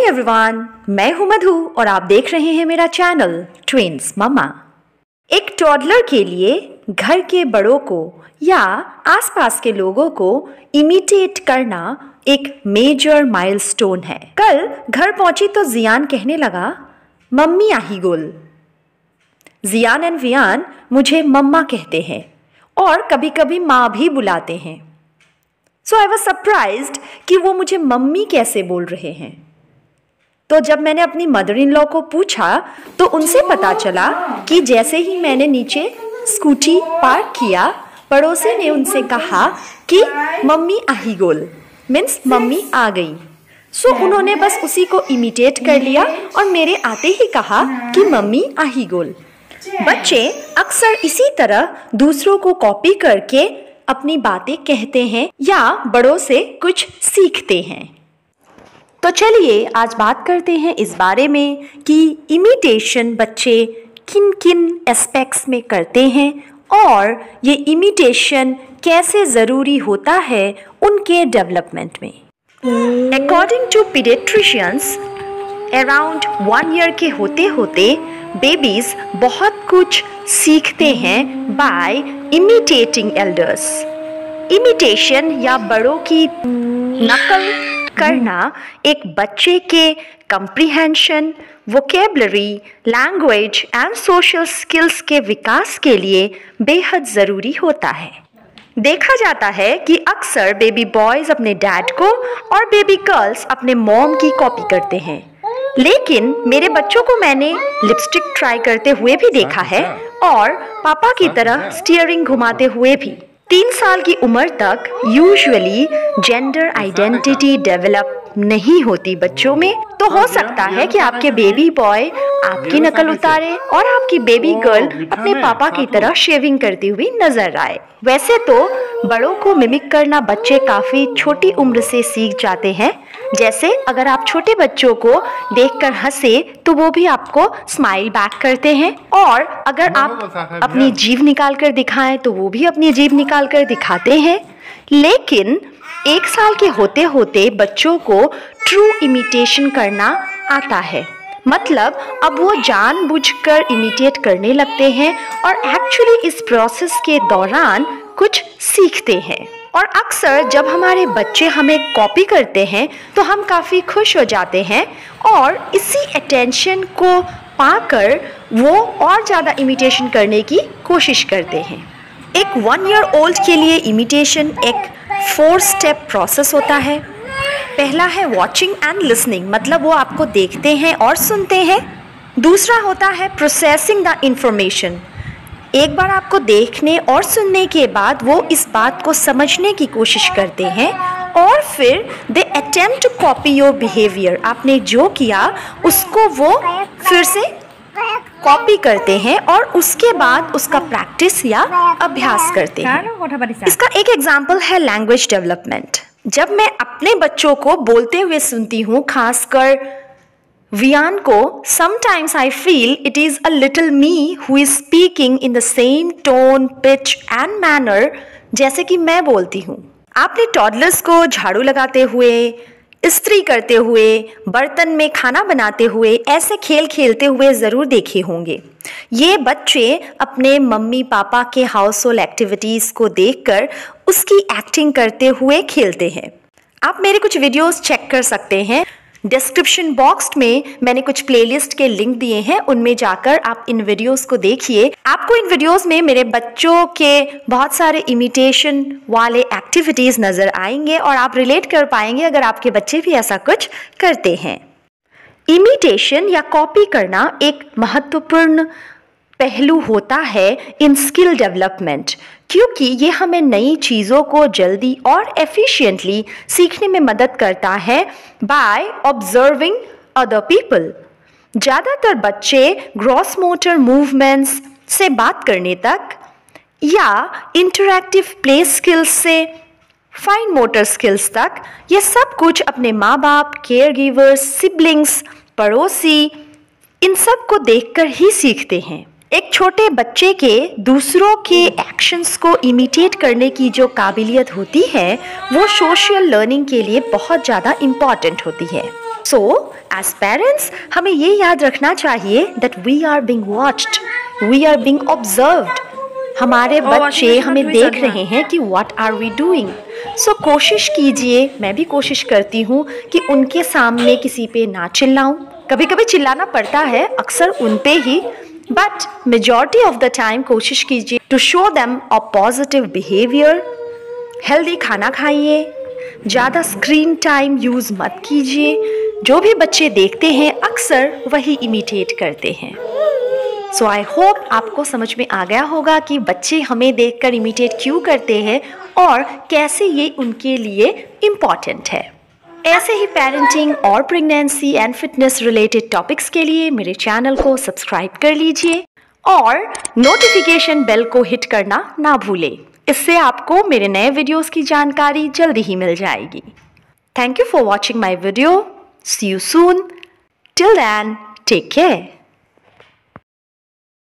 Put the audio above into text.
Everyone, मैं हूं मधु और आप देख रहे हैं मेरा चैनल ट्विंस मम्मा। एक टॉडलर के लिए घर के बड़ों को या आसपास के लोगों को इमिटेट करना एक मेजर माइलस्टोन है। कल घर पहुंची तो जियान कहने लगा, मम्मी आही गोल। जियान एंड वियान मुझे मम्मा कहते हैं और कभी कभी माँ भी बुलाते हैं। सो आई वॉज सरप्राइज्ड कि वो मुझे मम्मी कैसे बोल रहे हैं। तो जब मैंने अपनी मदर इन लॉ को पूछा तो उनसे पता चला कि जैसे ही मैंने नीचे स्कूटी पार्क किया, पड़ोसी ने उनसे कहा कि मम्मी आही गोल, मीन्स मम्मी आ गई। सो उन्होंने बस उसी को इमिटेट कर लिया और मेरे आते ही कहा कि मम्मी आही गोल। बच्चे अक्सर इसी तरह दूसरों को कॉपी करके अपनी बातें कहते हैं या बड़ों से कुछ सीखते हैं। तो चलिए आज बात करते हैं इस बारे में कि इमिटेशन बच्चे किन किन एस्पेक्ट्स में करते हैं और ये इमिटेशन कैसे ज़रूरी होता है उनके डेवलपमेंट में। According to paediatricians, around 1 year के होते होते बेबीज बहुत कुछ सीखते हैं बाय इमिटेटिंग एल्डर्स। इमिटेशन या बड़ों की नकल करना एक बच्चे के comprehension, vocabulary, language and social skills के विकास के लिए बेहद ज़रूरी होता है। देखा जाता है कि अक्सर बेबी बॉयज़ अपने डैड को और बेबी गर्ल्स अपने मॉम की कॉपी करते हैं, लेकिन मेरे बच्चों को मैंने लिपस्टिक ट्राई करते हुए भी देखा है और पापा की तरह स्टीयरिंग घुमाते हुए भी। 3 साल की उम्र तक यूजुअली जेंडर आइडेंटिटी डेवलप नहीं होती बच्चों में, तो हो सकता है कि आपके बेबी बॉय आपकी नकल उतारे और आपकी बेबी गर्ल अपने पापा की तरह शेविंग करती हुई नजर आए। वैसे तो बड़ों को मिमिक करना बच्चे काफ़ी छोटी उम्र से सीख जाते हैं। जैसे अगर आप छोटे बच्चों को देखकर हंसे तो वो भी आपको स्माइल बैक करते हैं, और अगर आप अपनी जीभ निकाल कर दिखाएं तो वो भी अपनी जीभ निकाल कर दिखाते हैं। लेकिन 1 साल के होते होते बच्चों को ट्रू इमिटेशन करना आता है, मतलब अब वो जानबूझकर इमिटेट करने लगते हैं और एक्चुअली इस प्रोसेस के दौरान कुछ सीखते हैं। और अक्सर जब हमारे बच्चे हमें कॉपी करते हैं तो हम काफ़ी खुश हो जाते हैं और इसी अटेंशन को पाकर वो और ज़्यादा इमिटेशन करने की कोशिश करते हैं। एक 1 ईयर ओल्ड के लिए इमिटेशन एक 4 स्टेप प्रोसेस होता है। पहला है वॉचिंग एंड लिसनिंग, मतलब वो आपको देखते हैं और सुनते हैं। दूसरा होता है प्रोसेसिंग द इंफॉर्मेशन। एक बार आपको देखने और सुनने के बाद वो इस बात को समझने की कोशिश करते हैं और फिर they attempt to copy your behaviour. आपने जो किया उसको वो फिर से कॉपी करते हैं और उसके बाद उसका प्रैक्टिस या अभ्यास करते हैं। इसका एक एग्जाम्पल है लैंग्वेज डेवलपमेंट। जब मैं अपने बच्चों को बोलते हुए सुनती हूँ, खासकर वियान को, sometimes I feel it is a little me who is speaking in the same tone, pitch and manner जैसे कि मैं बोलती हूँ। आपने टॉडलर्स को झाड़ू लगाते हुए, इस्त्री करते हुए, बर्तन में खाना बनाते हुए, ऐसे खेल खेलते हुए ज़रूर देखे होंगे। ये बच्चे अपने मम्मी पापा के हाउस होल्ड एक्टिविटीज़ को देखकर उसकी एक्टिंग करते हुए खेलते हैं। आप मेरे कुछ वीडियोस चेक कर सकते हैं। डिस्क्रिप्शन बॉक्स में मैंने कुछ प्लेलिस्ट के लिंक दिए हैं, उनमें जाकर आप इन वीडियोस को देखिए। आपको इन वीडियोस में मेरे बच्चों के बहुत सारे इमिटेशन वाले एक्टिविटीज़ नज़र आएंगे और आप रिलेट कर पाएंगे अगर आपके बच्चे भी ऐसा कुछ करते हैं। इमिटेशन या कॉपी करना एक महत्वपूर्ण पहलू होता है इन स्किल डेवलपमेंट, क्योंकि ये हमें नई चीज़ों को जल्दी और एफिशिएंटली सीखने में मदद करता है बाय ऑब्जर्विंग अदर पीपल। ज़्यादातर बच्चे ग्रॉस मोटर मूवमेंट्स से बात करने तक या इंटरैक्टिव प्ले स्किल्स से फाइन मोटर स्किल्स तक, ये सब कुछ अपने माँ बाप, केयर गिवर्स, सिबलिंग्स, पड़ोसी, इन सब को देखकर ही सीखते हैं। एक छोटे बच्चे के दूसरों के एक्शंस को इमिटेट करने की जो काबिलियत होती है वो सोशल लर्निंग के लिए बहुत ज़्यादा इम्पॉर्टेंट होती है। सो एज पेरेंट्स हमें ये याद रखना चाहिए that we are being watched, we are being observed. हमारे बच्चे हमें देख रहे हैं कि what are we doing. So कोशिश कीजिए, मैं भी कोशिश करती हूँ कि उनके सामने किसी पे ना चिल्लाऊं। कभी कभी चिल्लाना पड़ता है, अक्सर उन पे ही, but majority of the time कोशिश कीजिए to show them a positive behaviour. Healthy खाना खाइए, ज़्यादा स्क्रीन टाइम यूज़ मत कीजिए। जो भी बच्चे देखते हैं अक्सर वही इमिटेट करते हैं। सो आई होप आपको समझ में आ गया होगा कि बच्चे हमें देखकर इमिटेट क्यों करते हैं और कैसे ये उनके लिए इम्पॉर्टेंट है। ऐसे ही पेरेंटिंग और pregnancy and fitness related topics के लिए मेरे चैनल को सब्सक्राइब कर लीजिए और नोटिफिकेशन बेल को हिट करना ना भूलें। इससे आपको मेरे नए वीडियोस की जानकारी जल्दी ही मिल जाएगी। Thank you for watching my video. See you soon. Till then, take care.